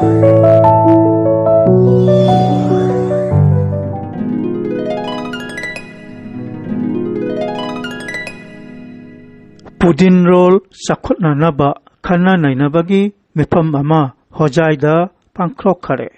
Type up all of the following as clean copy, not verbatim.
Pudin roll sakutnanaba khana nainabagi mifam ama hojaida pangkrokhare.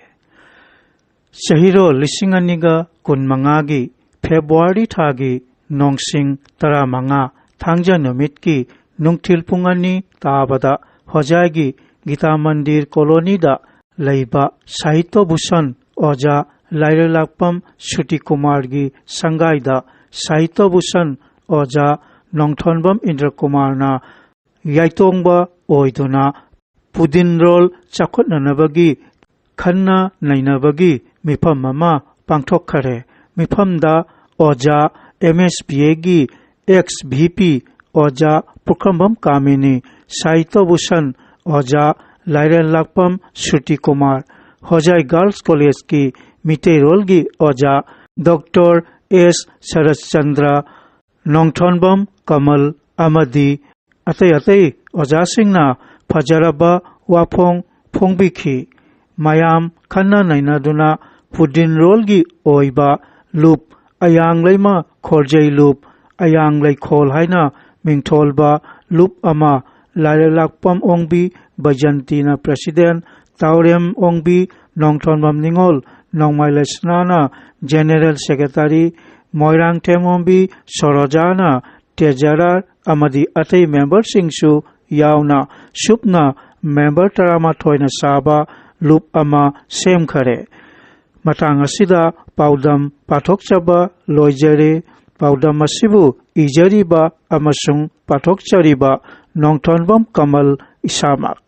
Sahiro lisinganiga kunmangagi February thagi nongsing taramanga thangja numitki nungthilpungani tabada hojagi Gita Mandir Colony da leiba Sahitya Bhushan Oja Lairalakpam Shuti Kumargi Sangaida Sahitya Bhushan Oja Nongthonbam Indra Kumarna Yaitongba Oiduna Pudinrol Chakotnanabagi Khanna Nainabagi Mifam Mama Pangthokhare Mifamda Oja MSPA gi ex-VP Oja Pukrambam Kamini Sahitya Bhushan Oja Lairalakpam Shruti Kumar Hojai Girls College की मिटेरोल की ओजा doctor S शरद चंद्र नोंगथोनबम कमल अमदी अतै अतै ओजासिंगना फजरबा वाफोंग फोंगबिखि मायाम खन्ना नैनादुना पुदिनरोल की ओइबा loop Ayang lemma खोरजै loop Ayang लै खोल हाइना मिंगथोलबा loop अमा Lairalakpam Ongbi Bajantina President Taurem Ongbi Nongthonbam Ningol Nongmai Lesnana General Secretary Moirang Tem Ongbi Sorojana Tejarar Amadi Atei Member Singsu Yauna Shupna Member Tarama Thoina Saba Loop Ama Sem Khare Matang asida Paudam Pathokchaba Loijere Paudam Masibu Ijariba Amasung Pathokchariba Nongthonbam Kamal Isamak